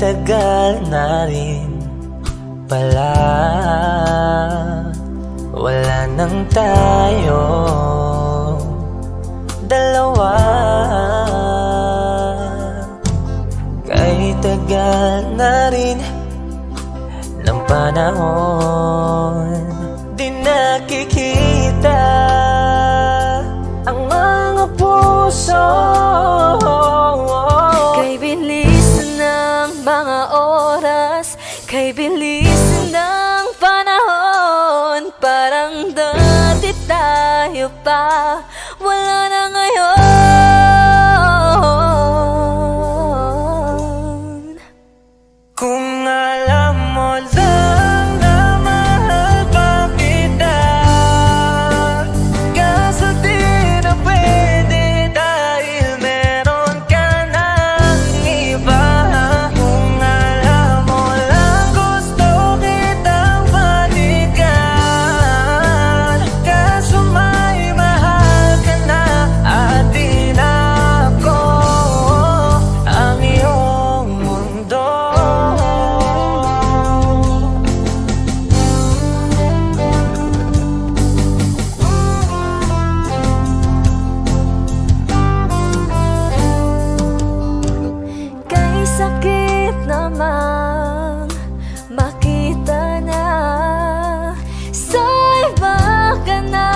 tagal na rin pala, wala nang tayo dalawa. Kay tagal na rin ng panahon, di nakikita ang mga puso. Kay bilis ng mga oras, kay bilis ng panahon, parang dati tayo pa, wala na ngayon. Kung alam mo lang na mahal pa kita, kaso di na pwede dahil meron ka ng iba. Kung alam mo lang gusto kitang balikan, kaso may mahal ka na at di na ako ang iyong mundo. Kay sakit namang makita na sa iba ka na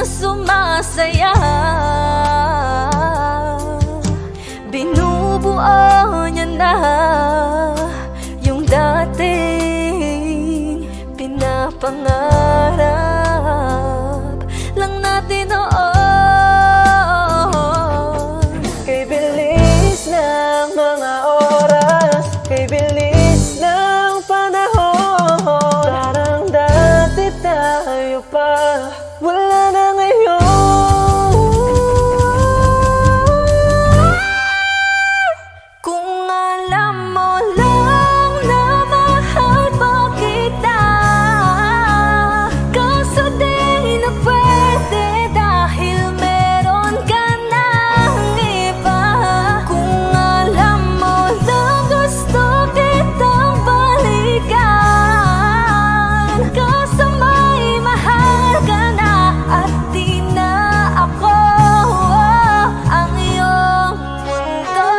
sumasaya. Binubuo niya na yung dating pinapangarap lang natin noon. Kay bilis ng mga oras, kay bilis ng panahon, parang dati tayo pa, wala na ngayon. Kung alam mo lang na mahal pa kita, kaso di na pwede dahil meron ka ng iba. Kung alam mo lang gusto kitang balikan, kaso may mahal ka na at di na ako ang iyong mundo.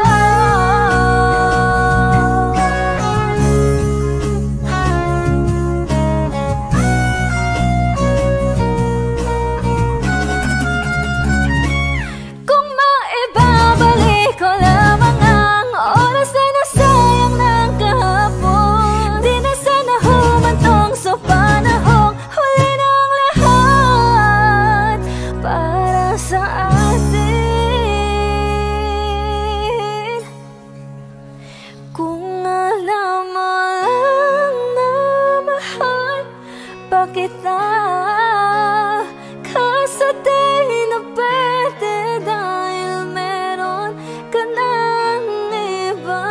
Kung maibabalik ko lamang ang oras na nasayang ng kahapon, di na sana humantong sa panahong huli ng lahat para sa atin. Kung alam mo lang na mahal pa kita, kaso di na pwede dahil meron ka ng iba.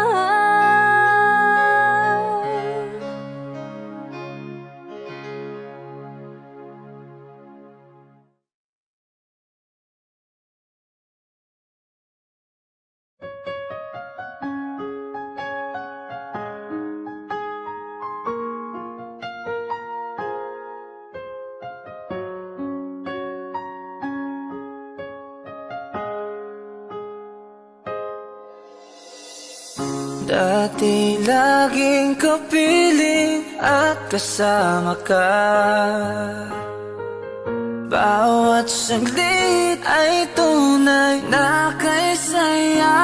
Dati laging kapiling at kasama ka, bawat saglit ay tunay na kay saya.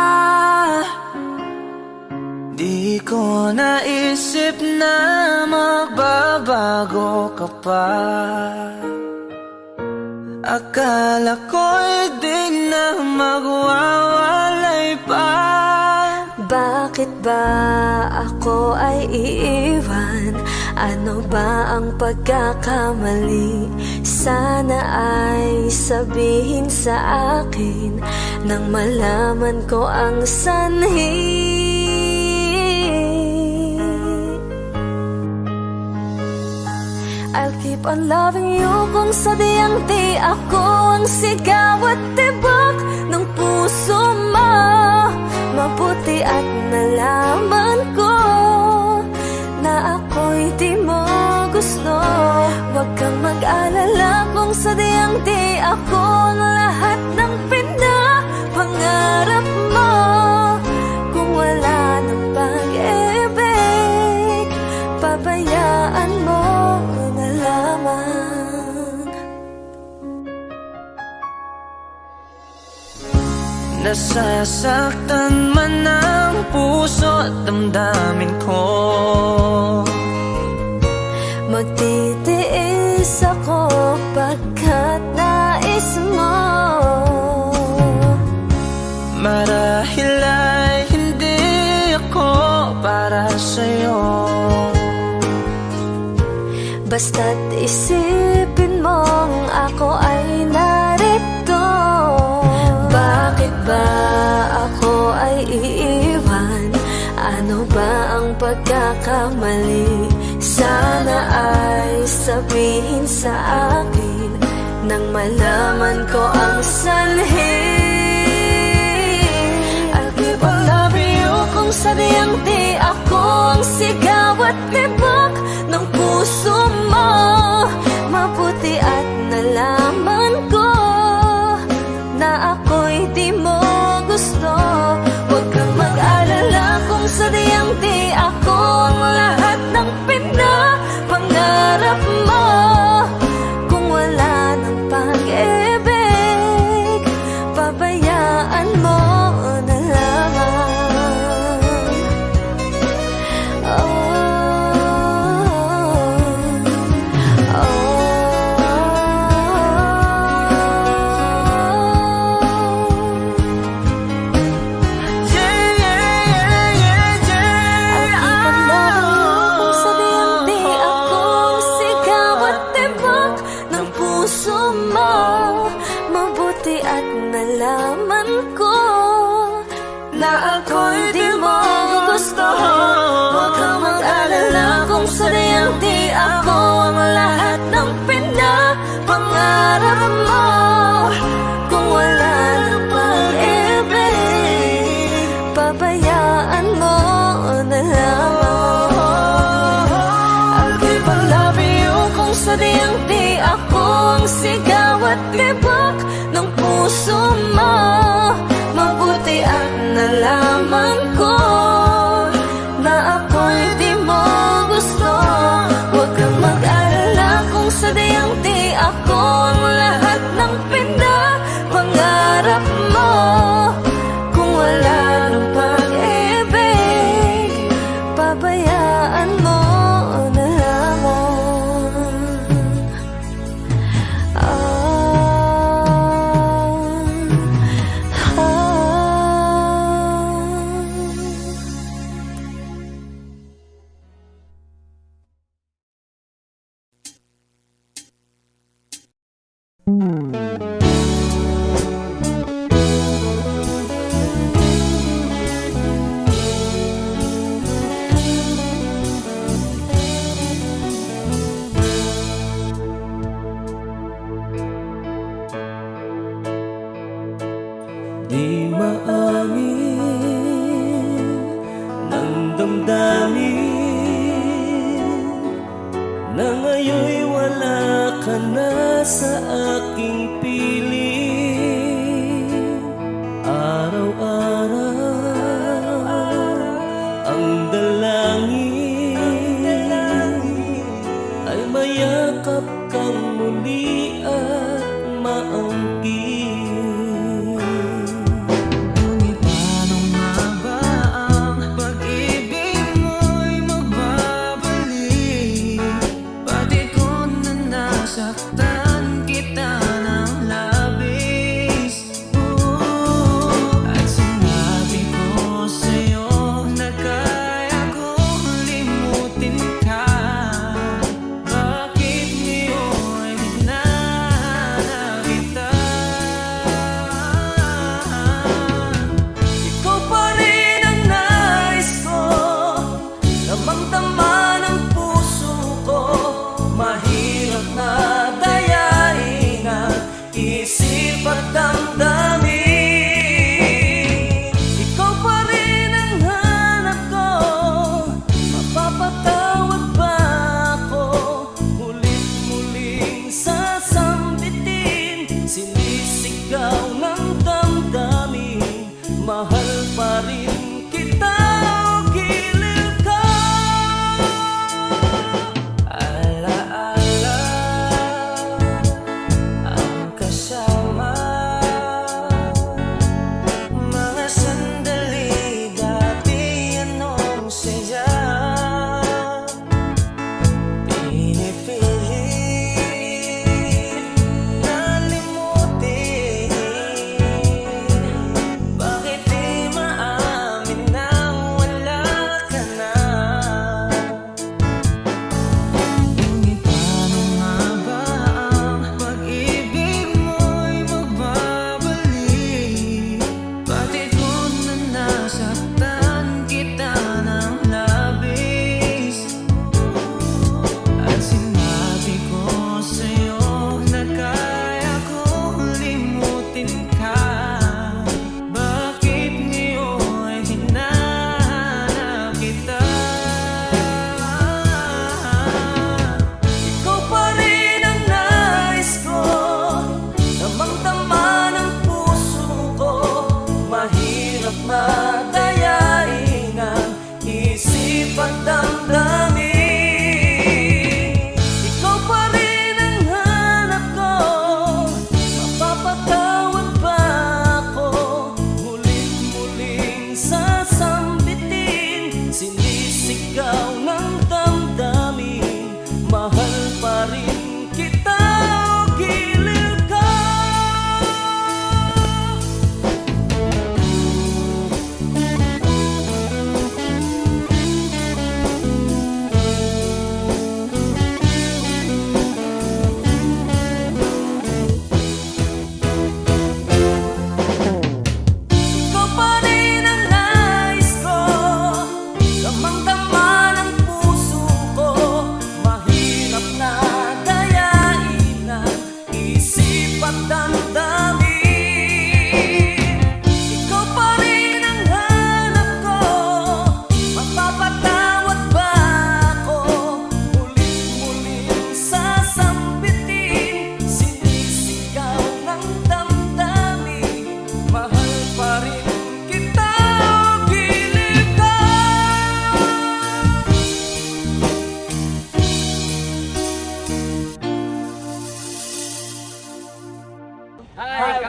Di ko naisip na magbabago ka pa, akala ko'y di na magwawalay pa. Bakit ba ako ay iiwan? Ano ba ang pagkakamali? Sana ay sabihin sa akin nang malaman ko ang sanhi. I'll keep on loving you kung sadyang di ako ang sigaw at tibok ng puso mo. Mabuti at nalaman ko na ako'y di mo gusto. Huwag kang mag-alala kung sadyang di ako ang lahat ng pinapangarap mo. Kung wala ng pag-ibig, pabayaan mo na lamang. Nasasaktan man ang puso at damdamin ko, magtitiis ako pagkat nais mo. marahil ay hindi ako para sa'yo. Basta't isipin mong ako ay narito. Bakit ba ako ay iiwan? Ano ba ang pagkakamali? Sana ay sabihin sa akin nang malaman ko ang sanhi. I'll keep on loving you kung sadyang di ako ang sigaw at tibok ng puso mo. Mabuti at nalaman ko na ako'y di mo gusto. Huwag kang mag-alala kung sadyang di ako ang lahat ng pinapangarap mo. Kung wala ng pag-ibig, pabayaan mo na lamang. Mabuti at nalaman ko na ako'y di mo gusto. Huwag kang mag-alala kung sadyang di ako ang lahat ng pinapangarap mo. Kung wala ng pag-ibig, pabayaan mo na lamang. I'll keep on loving you kung sadyang di ako ang sigaw at tibok ng puso mo. Mabuti at nalaman ko na ako'y di mo gusto. Huwag kang mag-alala kung sadyang di ako ang lahat ng pinapangarap mo. Kung wala ng pag-ibig, pabayaan mo na lamang. Di maamin ng damdamin na ngayon'y wala ka na sa aking piling. Araw-araw ang dalangin ay mayakap kang muli at maangkin. Saktan kita ng labis, at sinabi ko sa'yo na kaya kong limutin ka. Bakit ngayon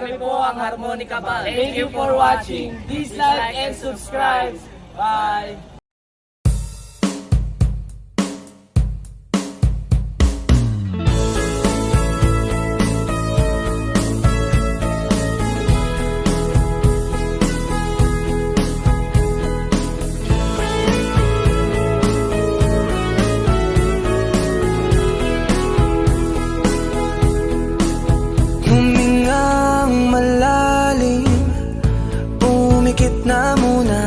Kami po ang Harmonica Band. Thank you for watching. Please like and subscribe. Bye! Humingang malalim, pumikit na muna,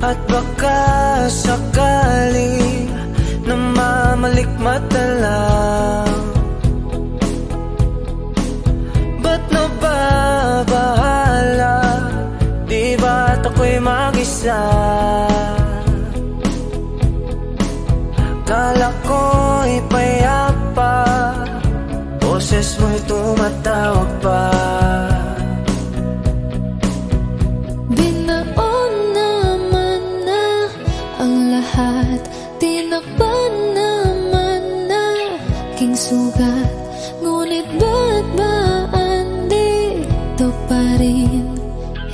at baka sakali namamalikmata lang. Ba't nababahala? Di ba't ako'y mag-isa? Kala ko'y payapa, boses mo'y tumatawag pa. Binaon naman na ang lahat, tinakpan naman na king sugat. Ngunit ba't ba andito pa rin?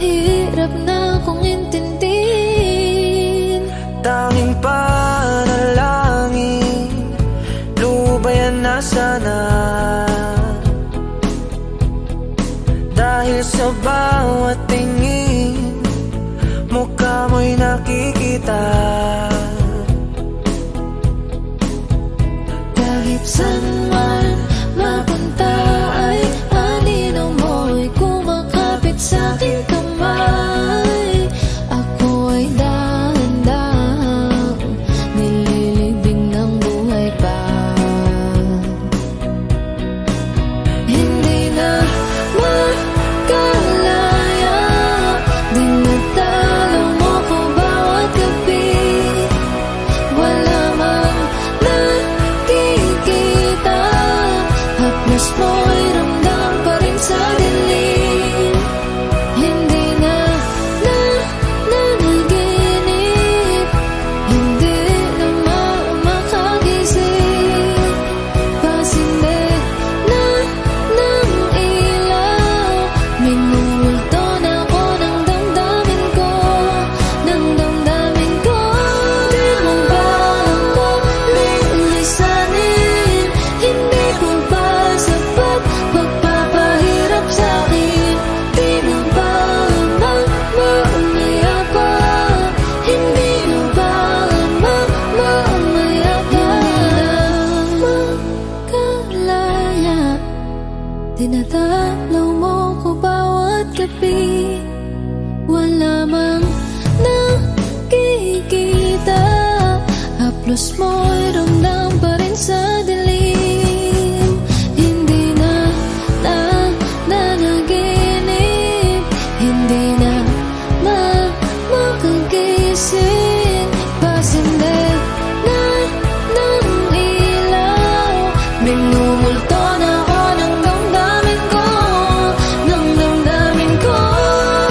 Hirap na kong intindihin. Tanging panalangin, lubayan na sana. Dahil sa bawat tingin, mukha mo'y nakikita. Kahit saan man mapunta ay anino mo'y kumakapit sa aking kamay. Ako ay dahan-dahang nililibing ng buhay pa. Hindi na makalaya, dinadalaw mo ko bawat gabi. Wala mang nakikita, haplos mo'y ramdam pa rin sa dilim. Hindi na nanaginip, hindi na makagising. Pasinde na ng ilaw, minumulto na ako ng damdamin ko, ng damdamin ko. Di mo ba ako lilisanin? Hindi ko ba sapat pagpapahirap sa'kin? Di na ba mamamaya pa? Hindi na ba mamamaya pa? Makalaya, dinadalaw mo ko bawat gabi. Wala mang nakikita, haplos mo'y ramdam pa rin sa dilim. Hindi na nanaginip, hindi na makagising. Pasinde na ng ilaw, minumulto na ako ng damdamin ko, ng damdamin ko.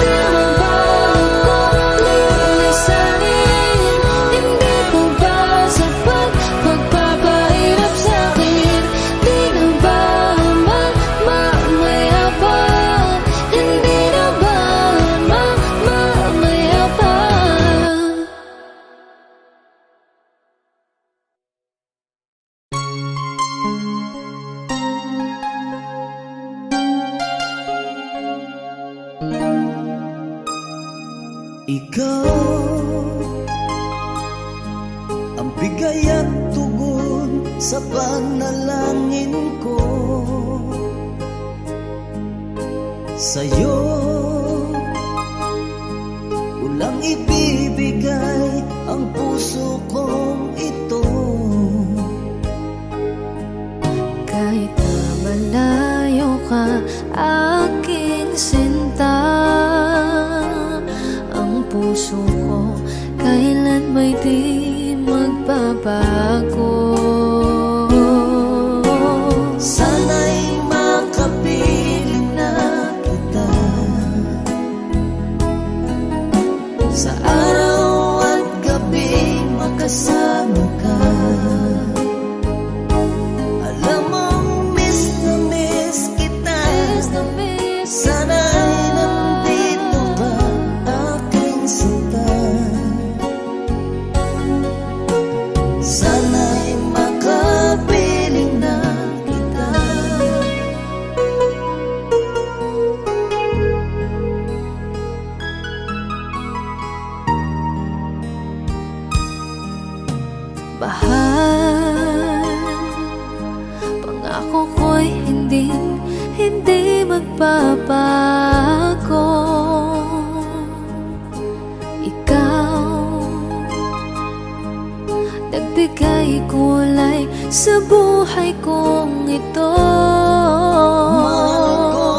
Di mo ba ako lilisanin? Hindi ko ba sapat pagpapahirap sa'kin? Di na ba mamamaya pa? Hindi na ba mamamaya pa? Ikaw ang bigay at tugon sa panalangin ko. Sa'yo ulang ibibigay ang puso kong ito. Kahit na malayo ka, aking sinta, ang puso ko kailan may di magbabago. Sana'y makapiling na kita sa araw at gabi, makasama ka. Alam mong miss na Mahal, pangako ko'y hindi magbabago. Ikaw, nagbigay kulay sa buhay kong ito. Mahal ko,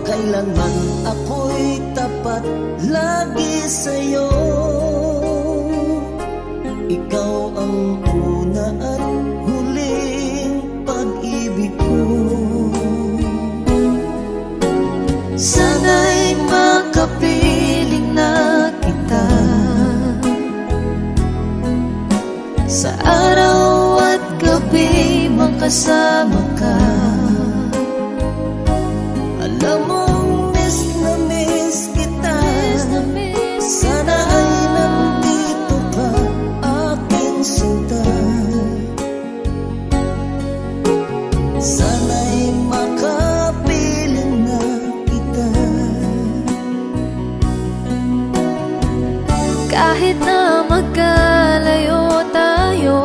kailanman ako'y tapat lagi sa'yo. Ikaw ang una at huling pag-ibig ko. Sana'y makapiling na kita sa araw at gabi, makasama ka. Alam mong miss na miss kita. Sana ay nandito ka, aking sinta. Sana'y makapiling na kita. Kahit na magkalayo tayo,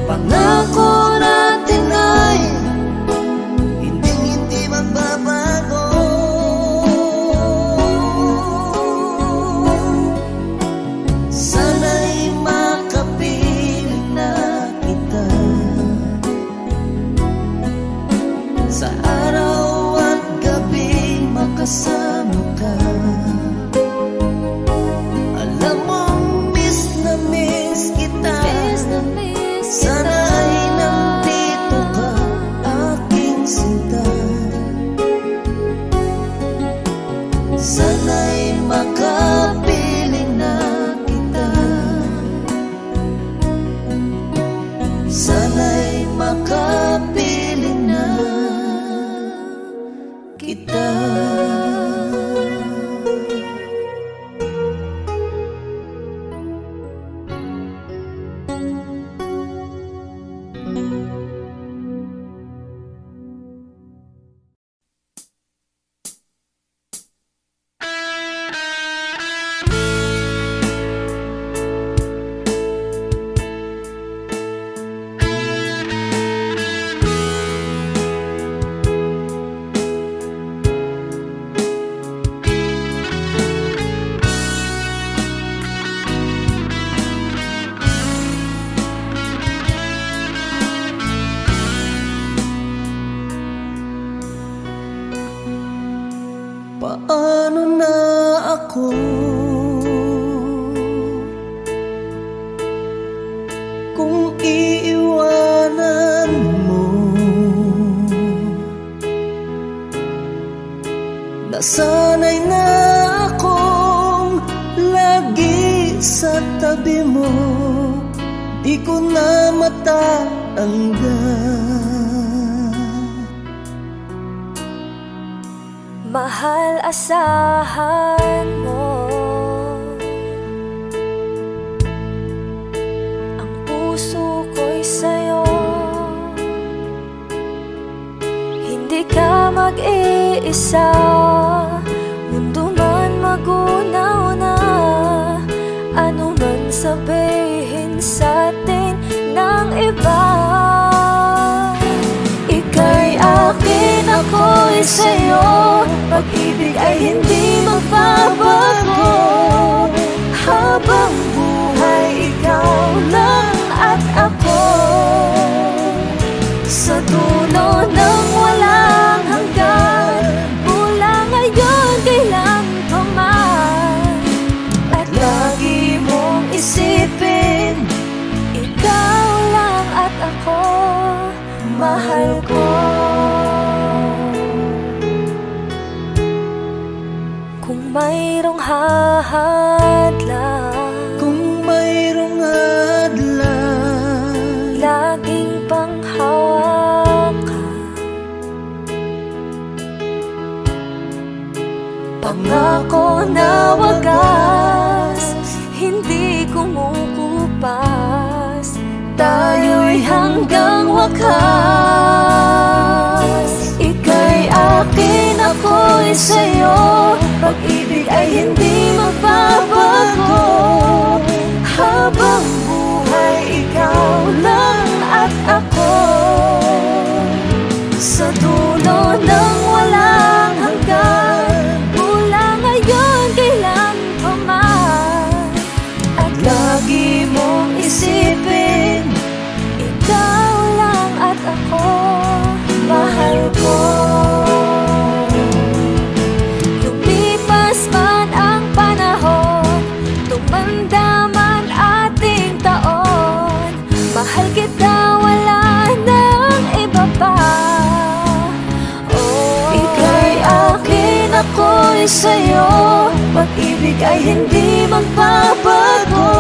Pangako natin ay hindi magbabago. Sana'y makapiling na kita sa araw at gabi, makasama ka. Alam mong miss na miss kita. Sana ay nandito ka, aking sinta. Sana'y makapiling na kita. Sana'y makapiling na kita. Paano na ako kung iiwanan mo? Nasanay na akong lagi sa tabi mo, di ko na matanggal. mahal, asahan mo. Ang puso ko'y sa'yo. Hindi ka mag-iisa, mundo man magunaw na. Ano man sabihin sa'tin ng iba, ika'y akin, ako'y sa'yo. Pag-ibig ay hindi magbabago. Habang buhay, ikaw lang at ako. Sa dulo ng walang hanggan, mula ngayon kailan pa man. At lagi mong isipin, ikaw lang at ako, mahal ko. Kung mayroong hadlang, Kung mayroong hadlang, laging panghawakan. Pangako na wagas, hindi kumukupas. Tayo'y hanggang wakas. Ika'y akin, ako'y sa'yo. Pag-ibig ay hindi magbabago. isipin, ikaw lang at ako, mahal ko. Lumipas man ang panahon, tumanda man ating taon, mahal kita, wala nang iba pa. Ika'y akin, ako'y sa'yo, pag-ibig ay hindi magbabago.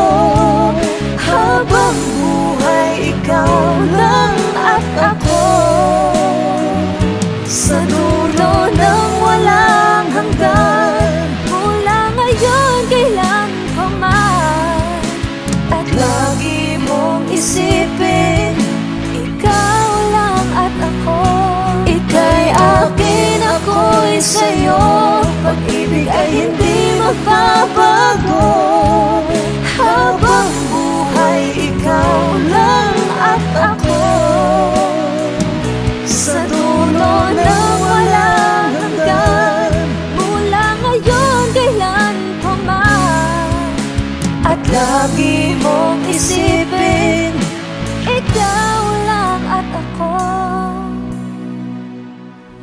Habang buhay, ikaw lang at ako, sa dulo ng walang hanggan, mula ngayon kailan pa man. At lagi mong isipin, ikaw lang at ako. Ika'y akin, ako'y sa'yo, pag-ibig ay hindi magbabago. Habang buhay, ikaw lang at ako, sa dulo ng walang hanggan, mula ngayon kailan pa man. At lagi mong isipin, ikaw lang at ako,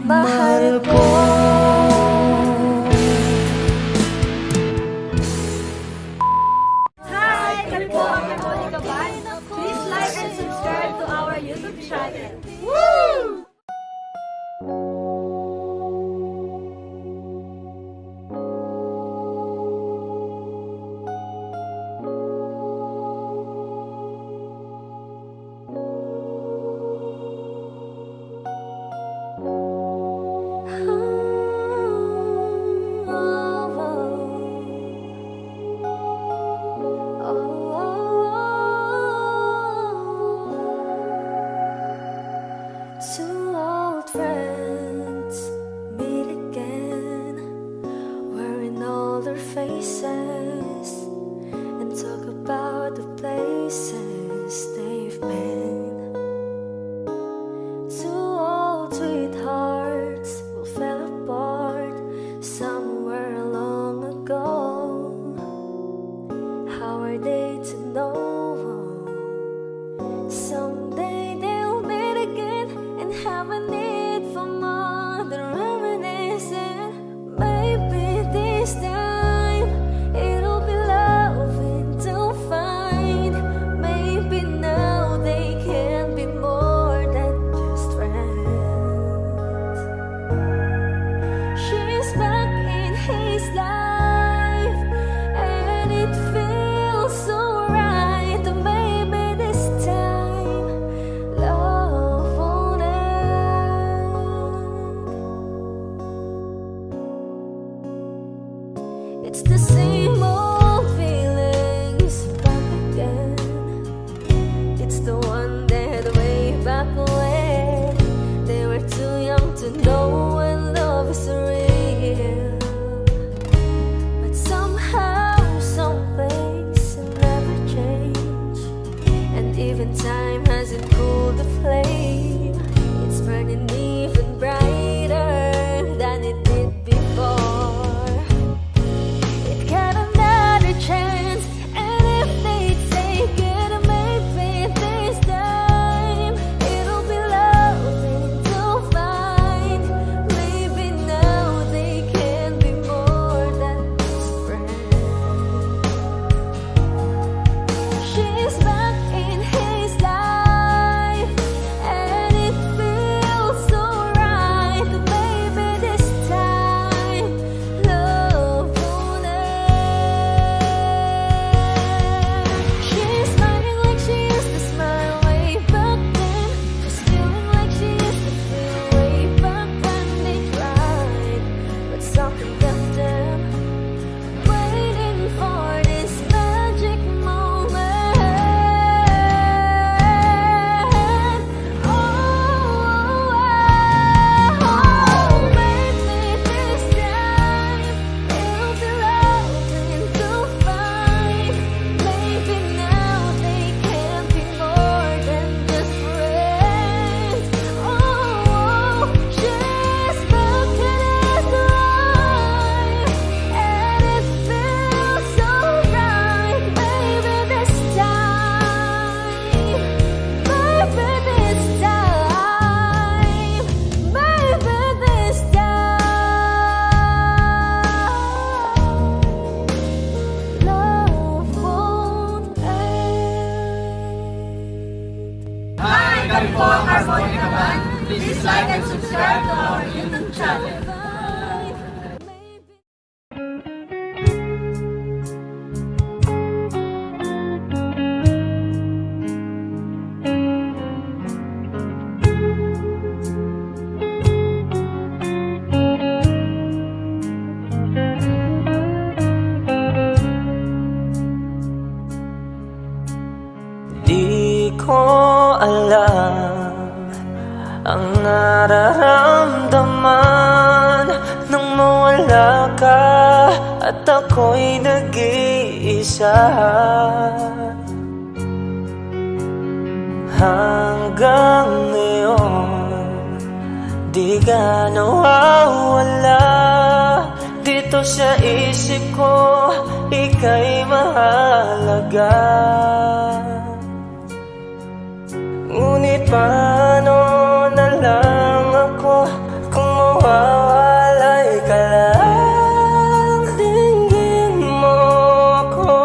mahal ko. Hi! Kami po ang Monica Band. Please like and subscribe to our YouTube channel. Woo! Two old friends meet again, wearing older faces, and talk about the places they've been. Two old sweethearts who fell apart somewhere long ago. How are they to know? Someday they'll meet again and have a need for more than reminiscing. Maybe this time it'll be loving to find. Maybe now they can be more than just friends. She's back in his life, and it feels so right. po, Harmonica Band. Please like and subscribe to our YouTube channel. Di ko alam ang nararamdaman nang mawala ka at ako'y nag-iisa. Hanggang ngayon, di ka nawawala dito sa isip ko, ika'y mahalaga. Ngunit paano na lang ako kung mawawalay ka lang? Tingin mo ako,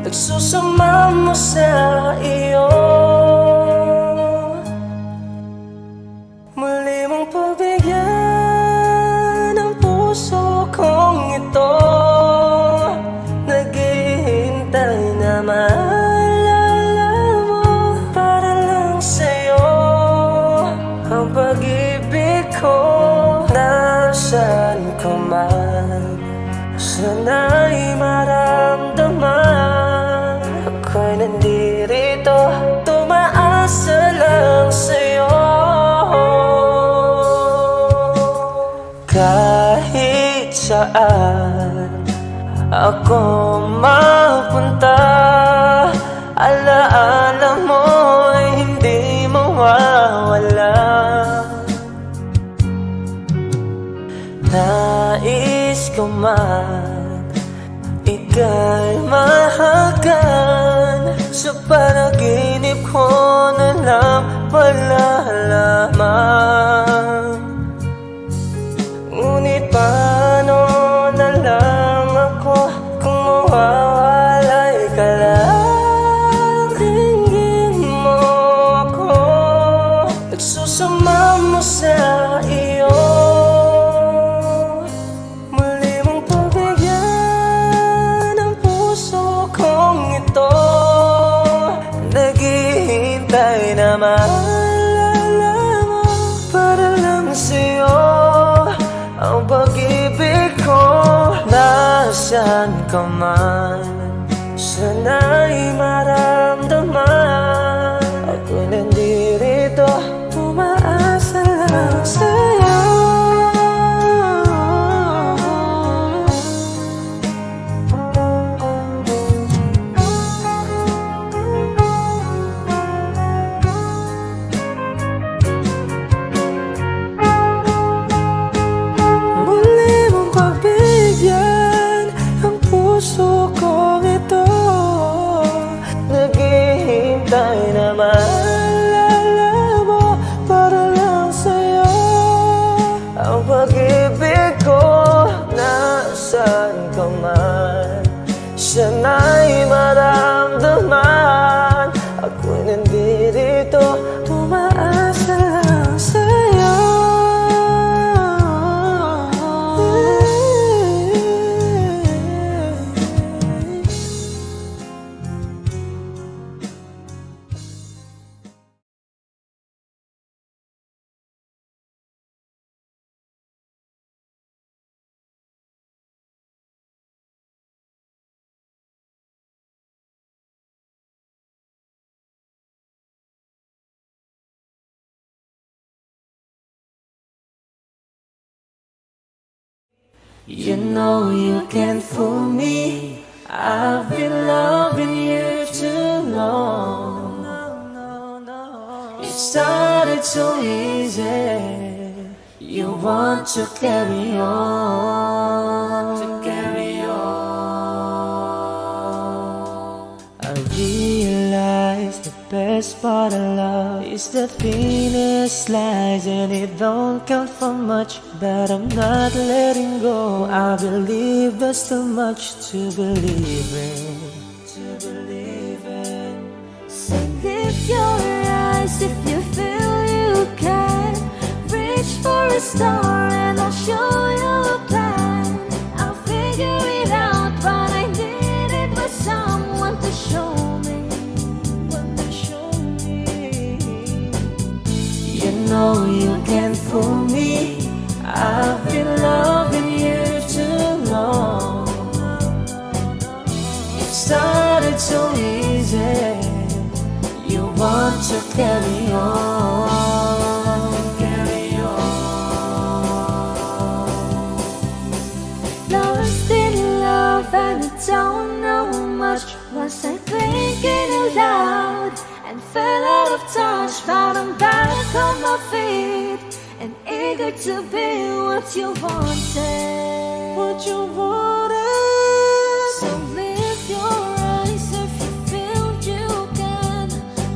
nagsusama mo sa iyo. Muli mong pagbigyan ang puso kong ito, naghihintay naman. Ang pag-ibig ko, nasaan ka man, sana'y maramdaman. Ako'y nandirito, tumaasa lang sa'yo. Kahit saan ako mapunta, alaala mo'y hindi mawawala. Nais ko man ika'y mahagan, sa panaginip ko na lang palalaman. Ngunit paano na lang ako kung mawawalay ka lang? Tingin mo ako, nagsusama mo sa iyo. Muli mong pagbigyan ang puso kong ito, naghihintay na maalala mo para lang sa'yo. Ang pag-ibig ko, nasaan ka man, sana'y maramdaman. Ako'y nandirito, umaasa lang sa'yo. Naghihintay na maalala mo para lang sa'yo. Ang pag-ibig ko, nasaan ka man, sana'y maramdaman. Ako'y nandirito, tumaasa lang sa'yo. You know you can't fool me, I've been loving you too long. It started so easy, you want to carry on, I realize the best part of love is the thinnest slice, and it don't count for much, but I'm not letting go. I believe there's too much to believe in. So lift your eyes dance if you feel you can. Reach for a star and I'll show you a plan. I'll figure it out, but I needed was someone to show me. You know you can't fool me. I've been loving you too long. It started so easy. You want to carry on, carry on. Lost in love and I don't know much. Was I thinking aloud and fell out of touch? But I'm back on my feet and eager to be what you wanted. What you wanted. So lift your eyes if you feel you can.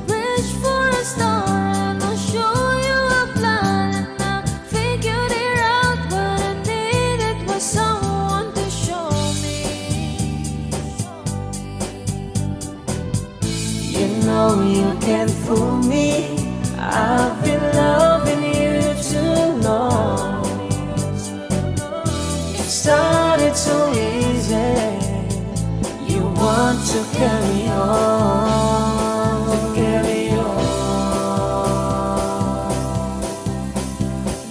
Reach for a star and I'll show you a plan. And I figured it out, but I needed was someone to show me. You know you can't fool me. I've been loving you too long. It started so easy. You want to carry on, carry on.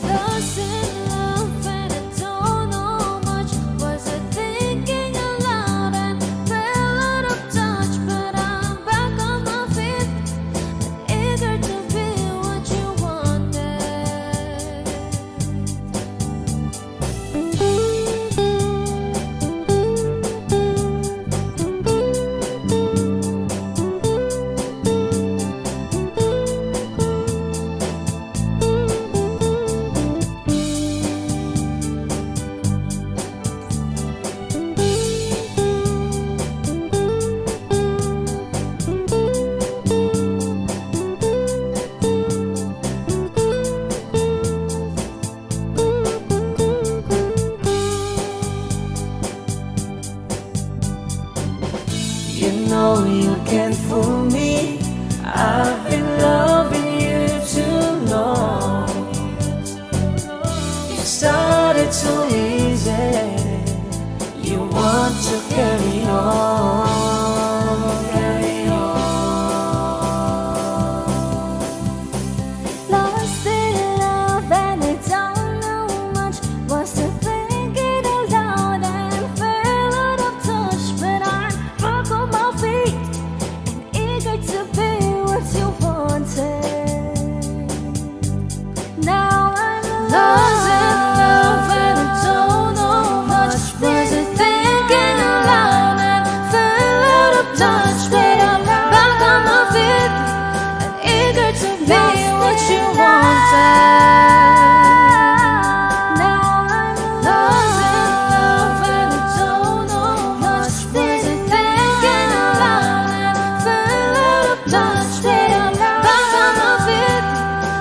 Lost in love and I don't know much. Was I thinking aloud and fell out of touch? But I'm back on my feet and eager to be what you wanted. You know you can't fool me. I've been loving you too long. It started so easy. You want to carry on, carry on. Lost in love and I don't know much. Was I thinking aloud and fell out of touch? But I'm back on my feet and eager to be what you wanted. Now I'm lost in love and I don't know much. Was I thinking aloud and fell out of touch? But I'm back on my feet and eager to be what you wanted. Now I'm lost in love and I don't know much. Was I thinking aloud and fell out of touch? But I'm back on my feet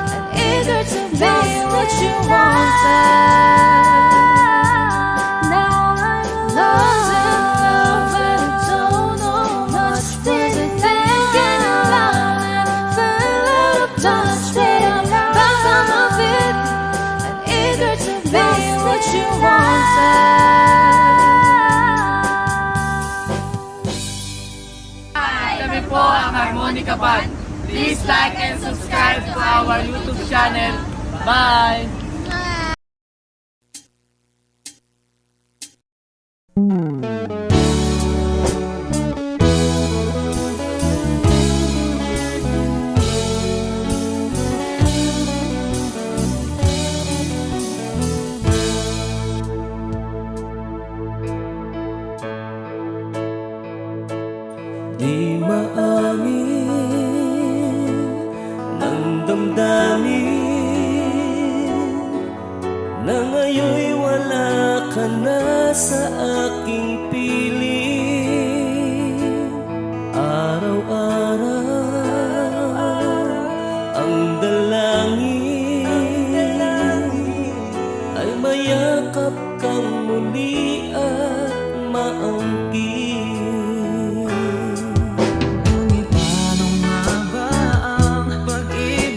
and eager to be what you wanted. Now I'm lost in love and I don't know much. Was I thinking aloud and fell out of touch? But I'm back on my feet and eager to be what you wanted. Kami po ang Harmonica Band. Please like and subscribe to our YouTube channel. Bye! Di maamin ng damdamin na ngayon'y wala ka na sa aking piling. Araw-araw ang dalangin ay mayakap kang muli at maangkin. Ngunit paano nga ba ang pag-ibig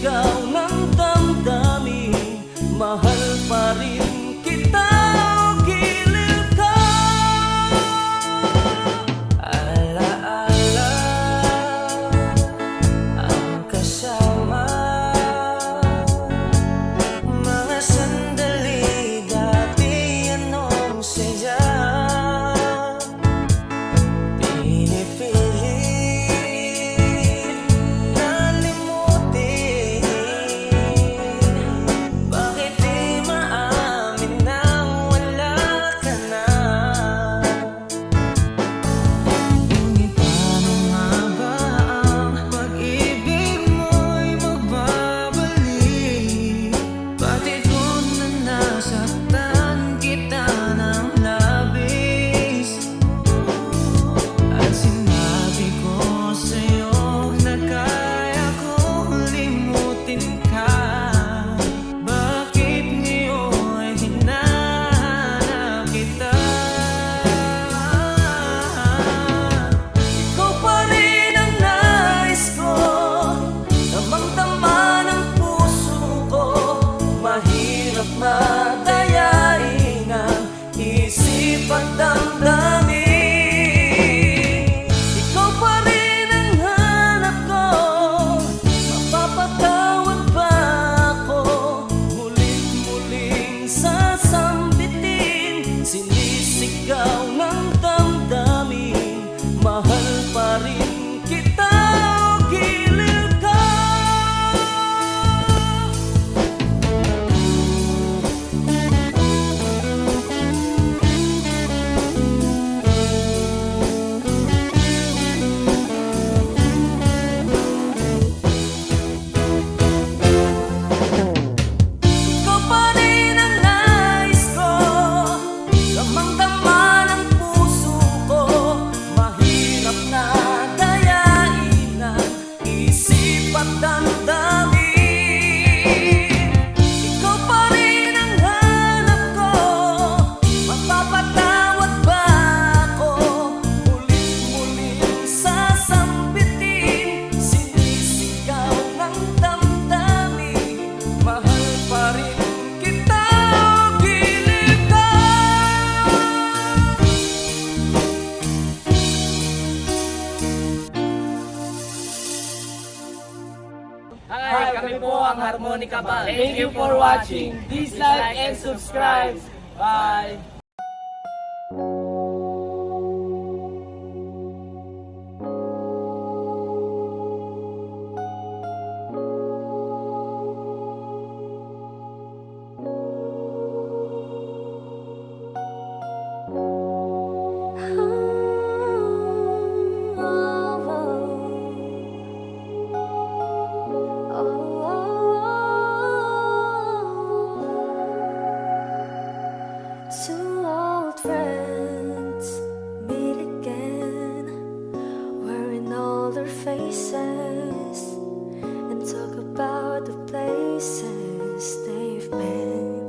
sinisigaw ng damdamin, mahal pa rin kita o giliw ka. Alaala ang kasama, mga sandali dati anong sadya, pinipilit na limutin. Bakit di maamin na wala ka na? Ngunit paano nga ba ang pag-ibig mo'y magbabalik? Pati kung na nasaktan kita ng labis, at sinabi ko sa'yo na kaya kong limutin ka, bakit ngayon hinahanap kita? Ikaw pa rin ang nais ko, damang-dama ng puso ko. Mahirap madayain ang isip at damdamin. Ikaw pa rin ang hanap ko, mapapatawad ba ako? Muling-muling sasambitin, sinisigaw ng damdamin, mahal pa rin kita o giliw ka. Ikaw pa rin ang nais ko, damang-dama ng puso ko. Mahirap na dayain ang isip at damdamin. Ikaw pa rin ang hanap ko, mapapatawad ba ako? Muling-muling sasambitin, sinisigaw ng damdamin, mahal pa rin kita o giliw ka. Hi, kami po ang Harmonica Band. Thank you for watching. Please like and subscribe. Bye! Two old friends meet again, wearing older faces, and talk about the places they've been.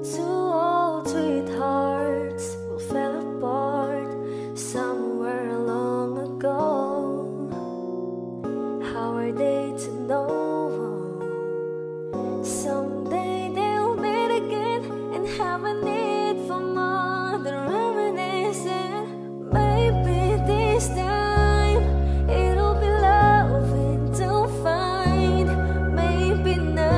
Two old sweethearts who fell apart somewhere long ago. How are they to know? Someday they'll meet again and have a need for more than reminiscing. Maybe this time it'll be love and to find. Maybe not.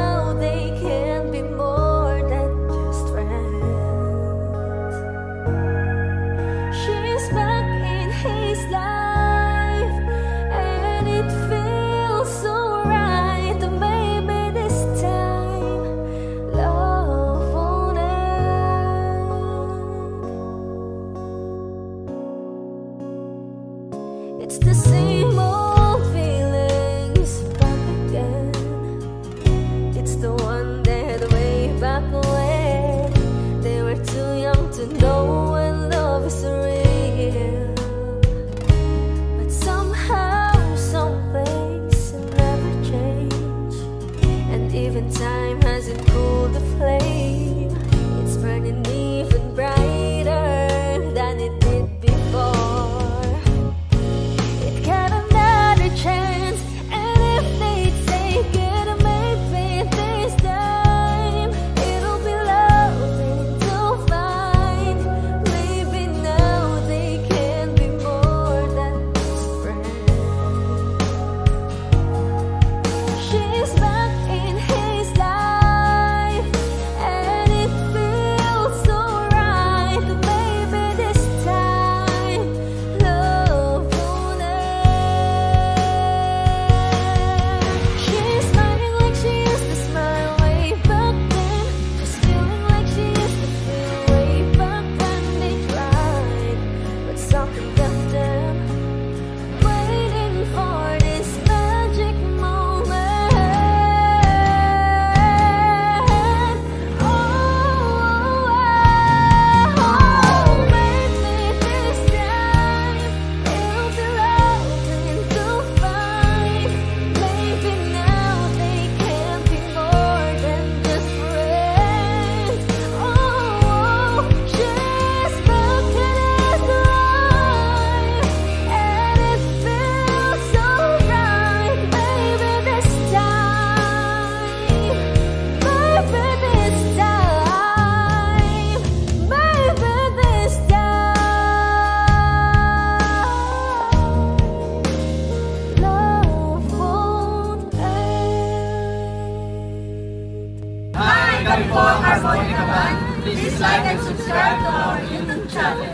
Kami po ang Harmonica Band. Please like and subscribe to our YouTube channel.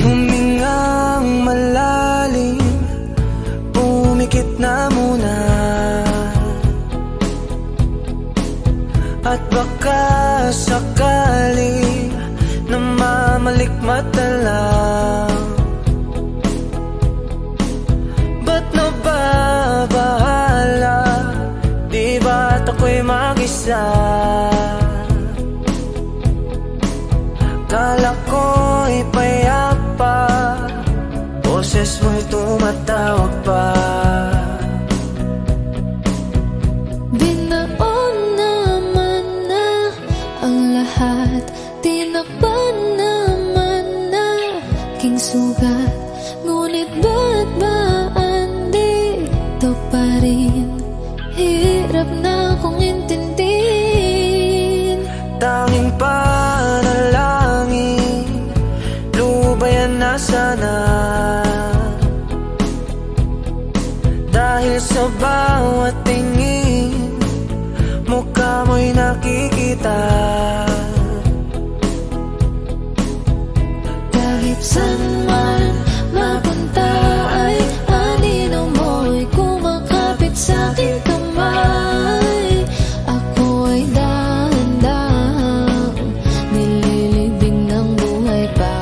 Humingang malalim, umikit na muna, at baka sakali namamalikmata lang. Ba't nababahala? Di ba't ako'y mag-isa? Kala ko'y payapa, boses mo'y tumatawag pa. Binaon naman na ang lahat, tinakpan naman na king sugat. Ngunit ba't ba andito pa rin? Hirap na kong intindihin. Tanging panalangin, lubayan na sana. Dahil sa bawat tingin, mukha mo'y nakikita. Kahit saan man mapunta ay anino mo'y kumakapit sa aking kamay. Ako ay dahan-dahang nililibing ng buhay pa.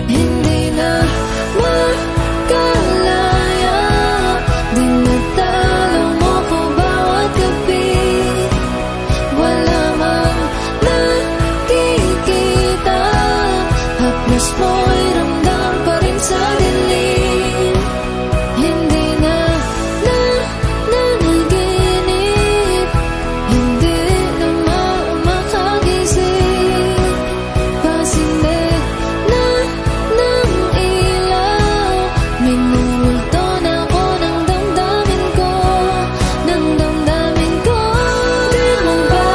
Hindi na makalaya, dinadalaw mo ko bawat gabi. Wala mang nakikita, haplos mo'y ramdam pa rin sa dilim. Hindi na nanaginip, hindi na makagising. Pasinde na ng ilaw, minumulto na ako ng damdamin ko, ng damdamin ko. Di mo ba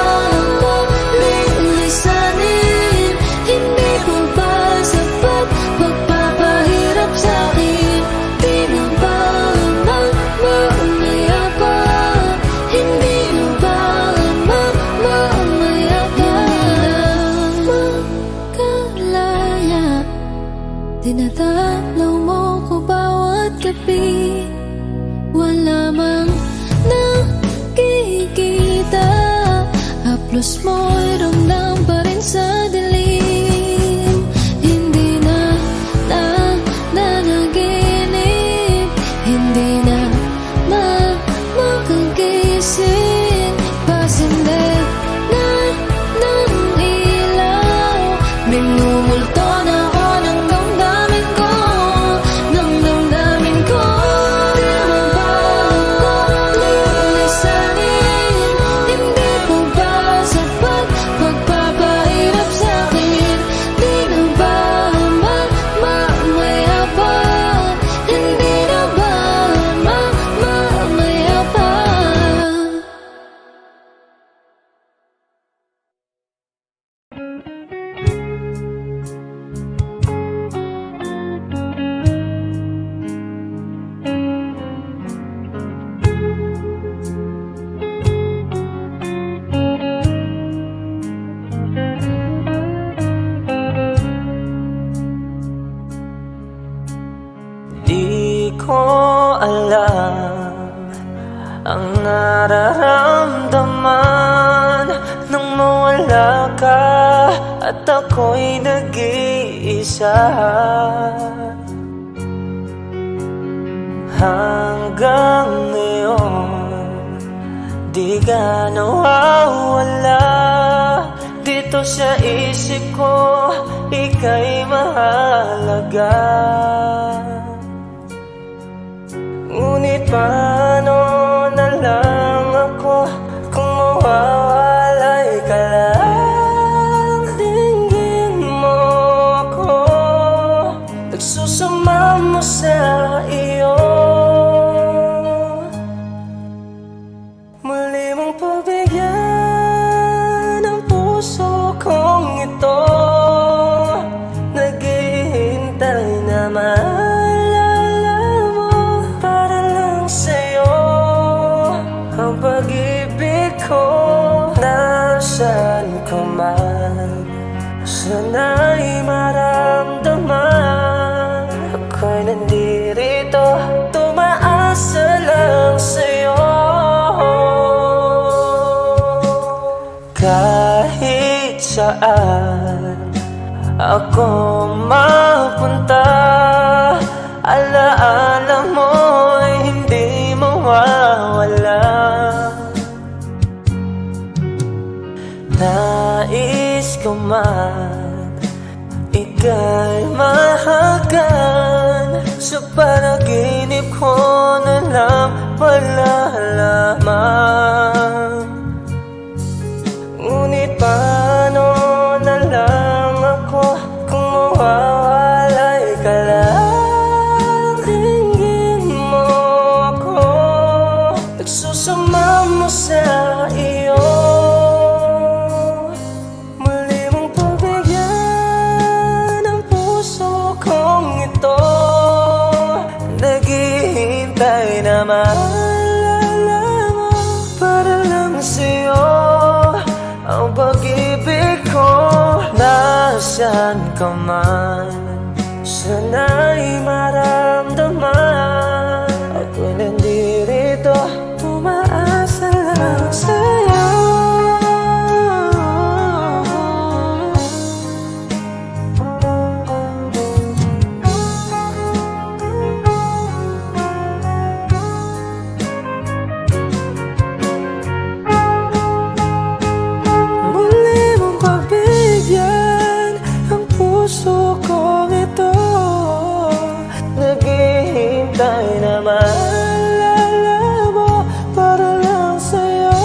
ako lilisanin? Hindi ko ba sapat pagpapahirap sa'kin? Di na ba mamamaya pa? Hindi na ba mamamaya pa? Makalaya, dinadalaw mo ko bawat gabi. Wala mang nakikita, haplos mo'y ramdam pa rin sa dilim. Hindi na nanaginip, hindi na makagising. Pasinde na ng ilaw, minumulto na ako ng damdamin ko, ng damdamin ko. Di mo ba ako lilisanin? Hindi ko ba sapat pagpapahirap sa'kin? Di na ba mamamaya pa? Hindi na ba mamamaya pa? Di ko alam ang nararamdaman nang mawala ka at ako'y nag-iisa. Hanggang ngayon, di ka nawawala dito sa isip ko, ika'y mahalaga. Ngunit paano na lang ako kung mawawalay ka lang? Dinggin mo ko man, sana'y maramdaman. Ako'y nandirito, tumaasa lang sa'yo. Kahit saan ako mapunta, alaala mo'y hindi mawawala. Nais ko man ika'y mahagan, sa panaginip ko na lang malalaman. Ngunit paano na lang ako kung mawawalay ka lang? Tingin mo ako, nagsusama mo sa iyo. Muli mong pagbigyan ang puso kong ito, naghihintay na maalala mo para lang sa'yo. Ang pag-ibig ko, nasaan ka man, sana'y maramdaman. Ako'y nandirito, umaasa lang sa'yo. Puso kong ito, naghihintay na maalala mo para lang sa'yo.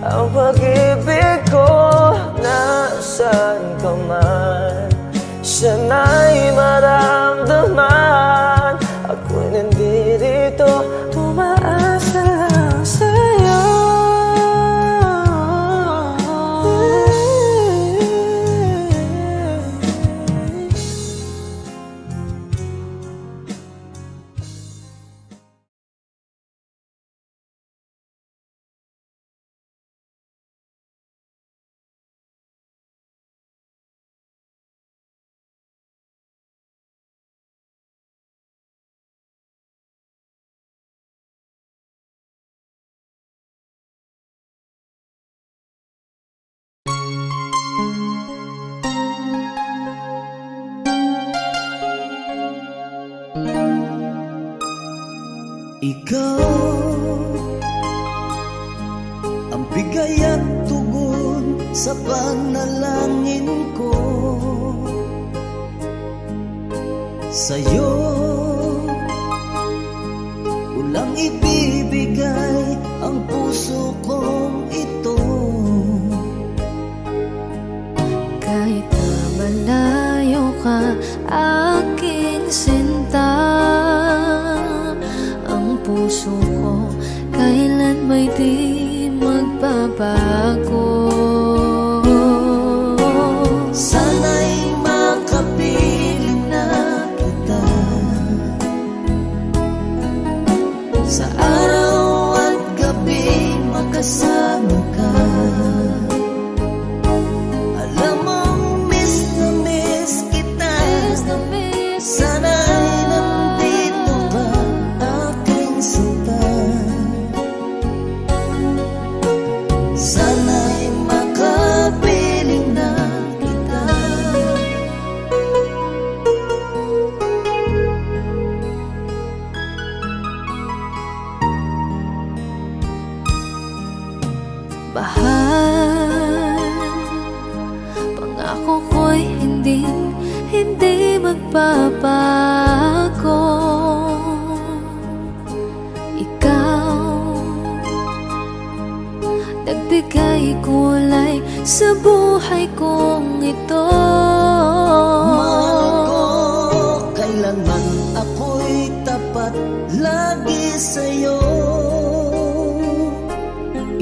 Ang pag-ibig ko, nasaan ka man, sana'y maramdaman. Ako'y nandirito, tumaasa lang sa'yo. Ikaw ang bigay at tugon sa panalangin ko. Sa'yo walang ibibigay ang puso kong ito. Kahit na malayo ka, aking sinta, ang puso ko kailan may di magbabago. Sana'y makapiling na kita sa araw at gabi, makasama ka. Alam mong miss na miss kita, sana'y nandito ka, aking sinta. Sana'y makapiling na kita. Bahal, pangako ko'y hindi magbabago. Ikaw, nagbigay kulay sa buhay kong ito. Mahal ko, kailanman ako'y tapat lagi sa'yo.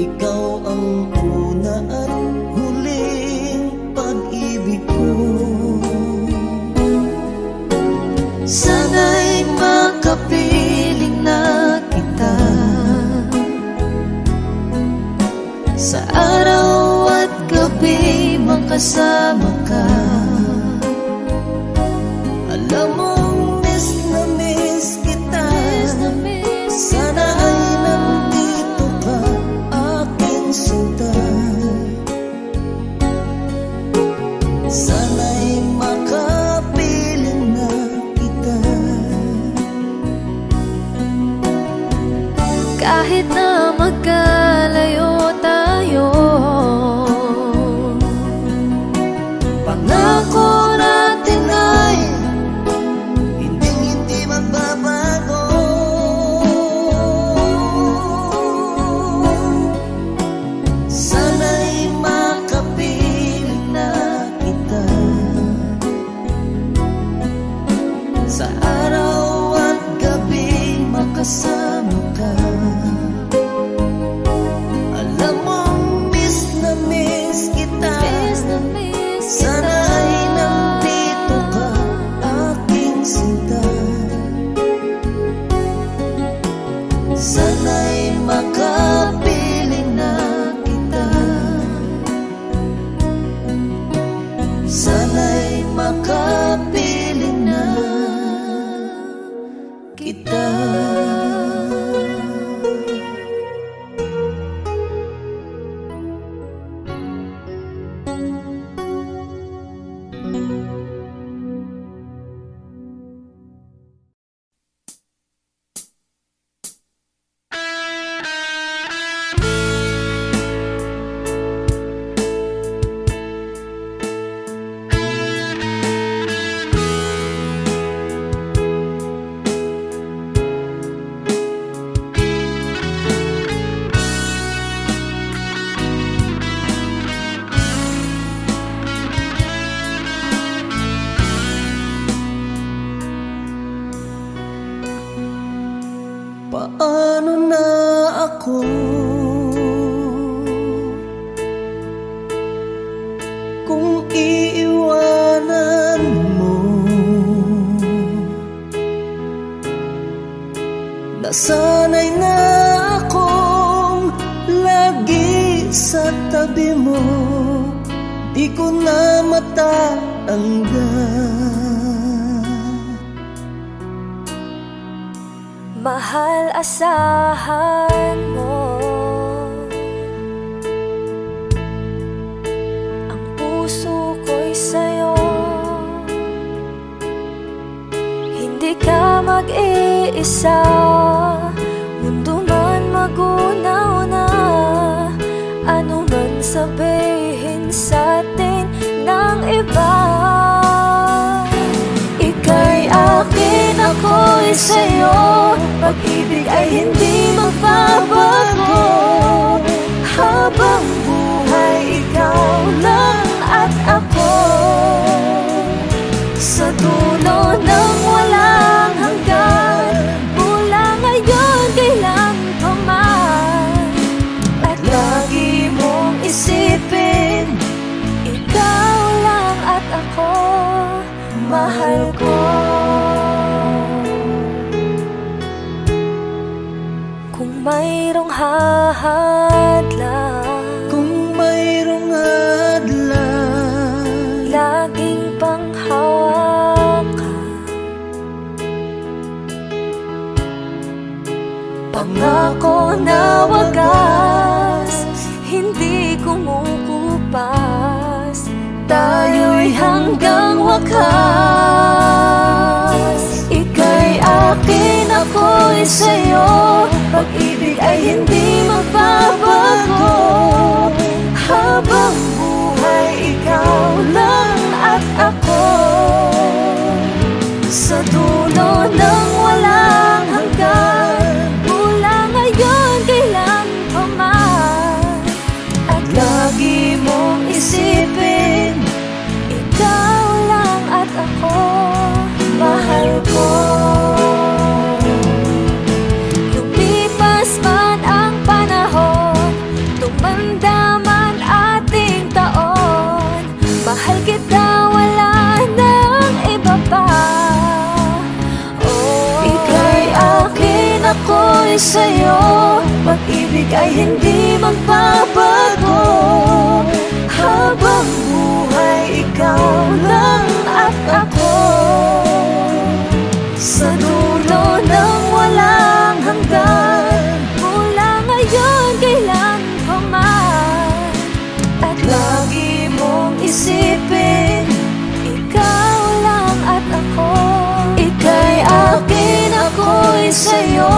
Ikaw ang una at huling pag-ibig ko. Sana'y makapiling na kita sa araw at gabi, kasama ka. Alam mong miss na miss kita. Sana ay nandito ka, aking sinta. Sana'y makapiling na kita. Kahit na magkalayo tayo, Pangako natin ay hindi magbabago. Sana'y makapiling na kita. Sa araw at gabi makasama ka. Alam mong miss na miss kita. Sana ay nandito ka, aking sinta. Sana'y makapiling na kita. Sana'y makapiling na kita. Paano na ako kung iiwanan mo? Nasanay na akong lagi sa tabi mo, di ko na matatanggal. mahal, asahan mo. Ang puso ko'y sa'yo. Hindi ka mag-iisa, mundo man magunaw na. Ano man sabihin sa'tin ng iba, ika'y akin, ako'y sa'yo. Pag-ibig ay hindi magbabago. Habang buhay, ikaw lang at ako. Sa dulo ng walang hanggan, mula ngayon kailan pa man. At lagi mong isipin, ikaw lang at ako, mahal ko. Kung mayroong hahadlang, Kung mayroong hadlang, laging panghawakan. Pangako na wagas, hindi kumukupas. Tayo'y hanggang wakas. Ika'y akin, ako'y sa'yo. Pag-ibig ay hindi magbabago. Habang buhay, ikaw lang at ako. Sa dulo ng walang hanggan, mula ngayon kailan pa man. At lagi mong isipin, ikaw lang at ako, mahal ko. Lumipas man ang panahon, tumanda man ating taon, mahal kita, wala nang iba pa. Oh, ika'y akin, ako'y sa'yo. Pag-ibig ay hindi magbabago. Habang buhay, isipin, ikaw lang at ako. Ika'y akin, ako'y sa'yo.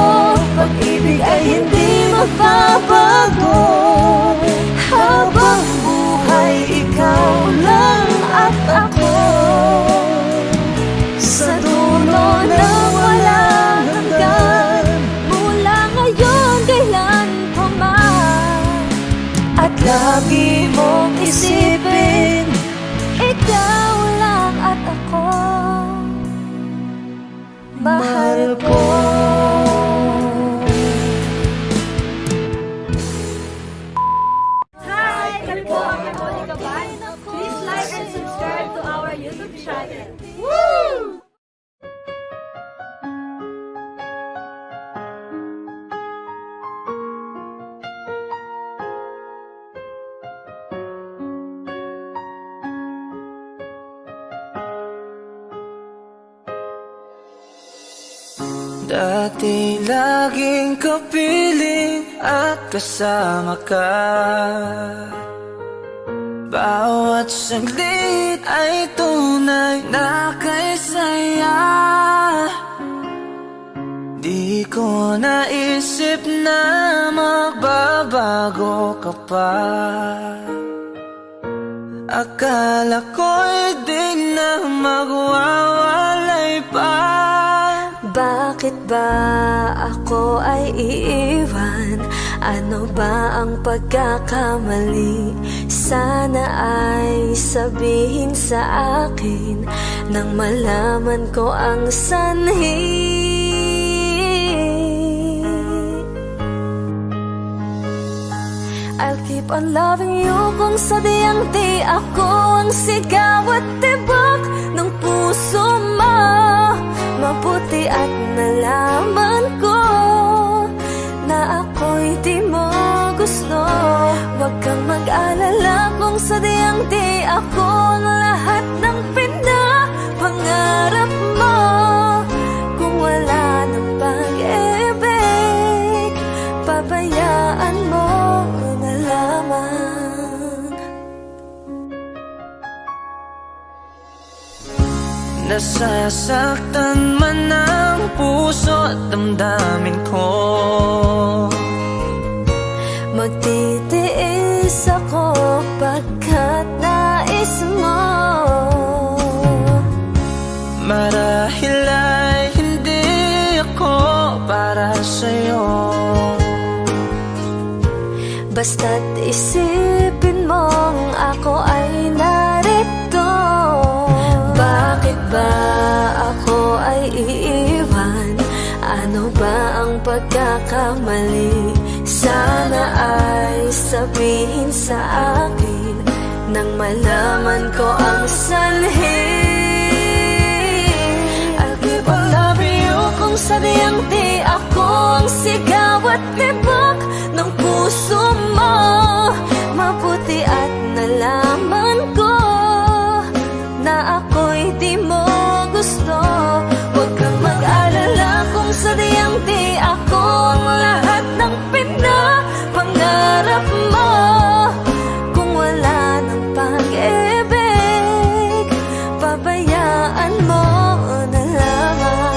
Pag-ibig ay hindi magbabago. Habang buhay, ikaw lang at ako. Sa dulo ng walang hanggan, mula ngayon kailan pa man. At lagi mong isipin, ikaw lang at ako. Mahal ko. Hi! Kami po ang Harmonica Band. Please like and subscribe to our YouTube channel. Woo! Dati laging kapiling at kasama ka. Bawat saglit ay tunay na kay saya. Di ko naisip na magbabago ka pa. Akala ko'y di na magwawalay pa. Bakit ba ako ay iiwan? Ano ba ang pagkakamali? Sana ay sabihin sa akin nang malaman ko ang sanhi. I'll keep on loving you kung sadyang di ako ang sigaw at tibok ng puso mo. Mabuti at nalaman ko na ako'y di mo gusto. Huwag kang mag-alala kung sadyang di ako ang lahat ng pinapangarap mo. Kung wala ng pag-ibig, pabayaan mo na lamang. Nasasaktan man ang puso at damdamin ko. Magtitiis ako pagkat nais mo. Marahil ay hindi ako para sa'yo. Basta't isipin mong ako ay narito. Bakit ba ako ay iiwan? Ano ba ang pagkakamali? Sana ay sabihin sa akin nang malaman ko ang sanhi. I'll keep on loving you kung sadyang di ako ang sigaw at tibok ng puso mo. Mabuti at nalaman ko na ako'y di mo gusto. Huwag kang mag-alala kung sadyang di ako ang lahat ng pinapangarap mo. Kung wala ng pag-ibig, pabayaan mo na lamang.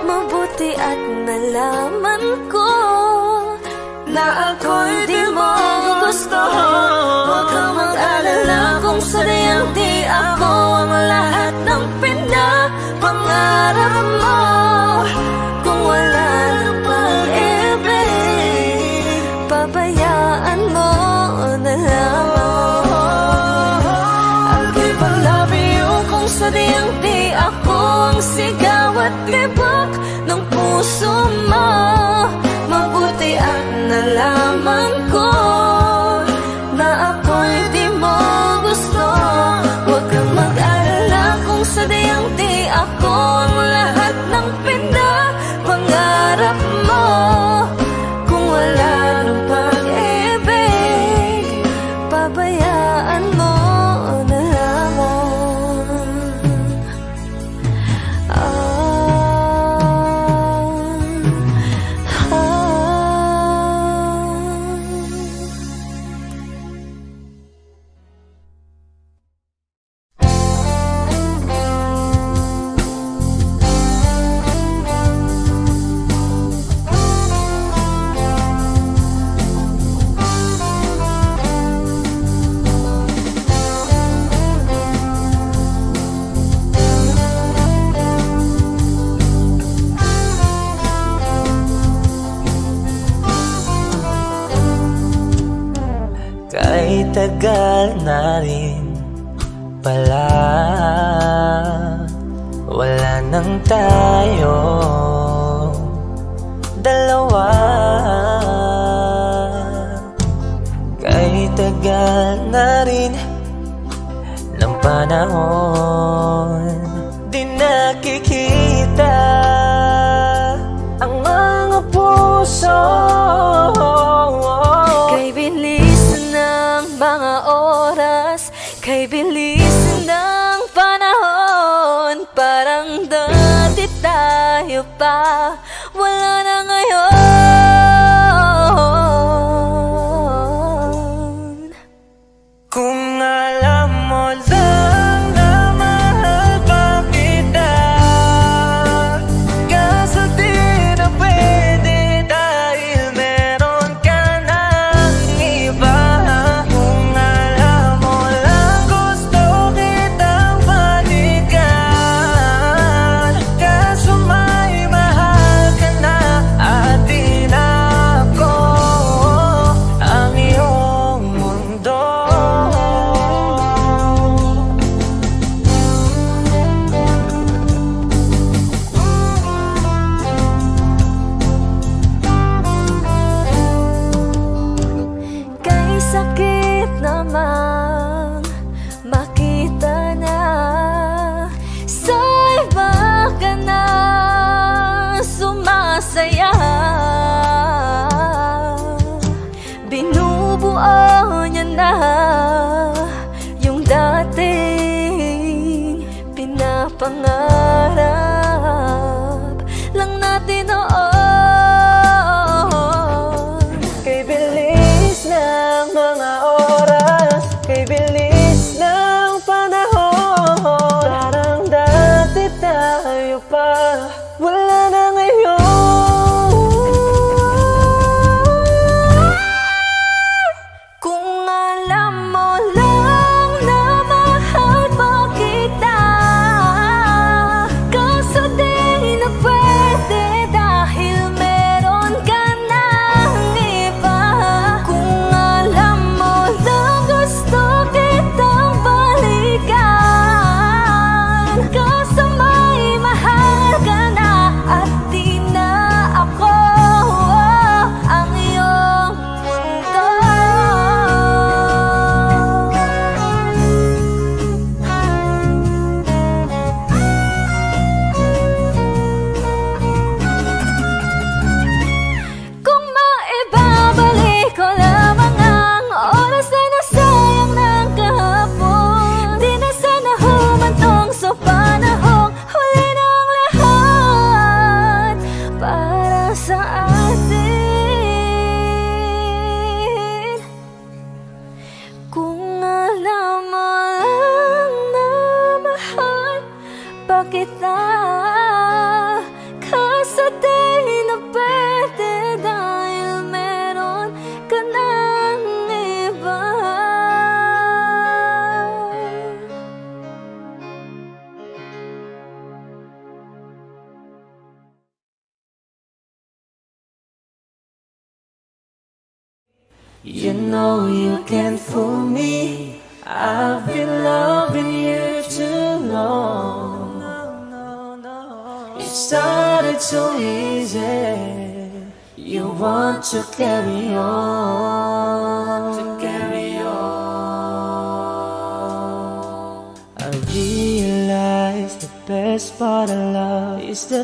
Mabuti at nalaman ko na ako'y di mo gusto. Huwag kang mag-alala kung sadyang di ako ang lahat ng pinapangarap mo. Kung wala ng pag-ibig, pabayaan mo na lamang. I'll keep on loving you kung sadyang di ako ang sigaw at tibok ng puso mo. Mabuti at nalaman ko na ako'y di mo gusto. Huwag kang mag-alala kung sadyang di ako ang lahat ng tagal na rin pala, wala nang tayo dalawa. Kay tagal na rin ng panahon, di nakikita ang mga puso. Kay bilis ng mga oras, kay bilis ng panahon, parang dati tayo pa, wala na ngayon. Kung alam mo lang na mahal pa kita, kaso di na pwede dahil meron ka ng iba. Kung alam mo lang gusto kitang balikan, kaso may mahal ka na at di na ako ang iyong mundo. Kay sakit namang makita na sa iba ka na sumasaya. Binubuo niya na yung dating pinapangarap lang natin noon. Kay bilis ng mga oras, kay bilis ng panahon, parang dati tayo pa, wala na ngayon. Kung alam mo lang na mahal pa kita, kaso di na pwede dahil meron ka ng iba. Kung alam mo lang gusto kitang balikan, kaso may mahal ka na at di na ako ang iyong mundo. Kung maibabalik ko lamang ang oras na nasayang ng kahapon, di na sana humantong sa panahong huli ng lahat para sa atin. Kung alam mo lang na mahal pa kita, kaso di na pwede dahil meron ka ng iba. You know you can't fool me, I've been loving you too long. It started so easy, you want to carry on, I realize the best part of love is the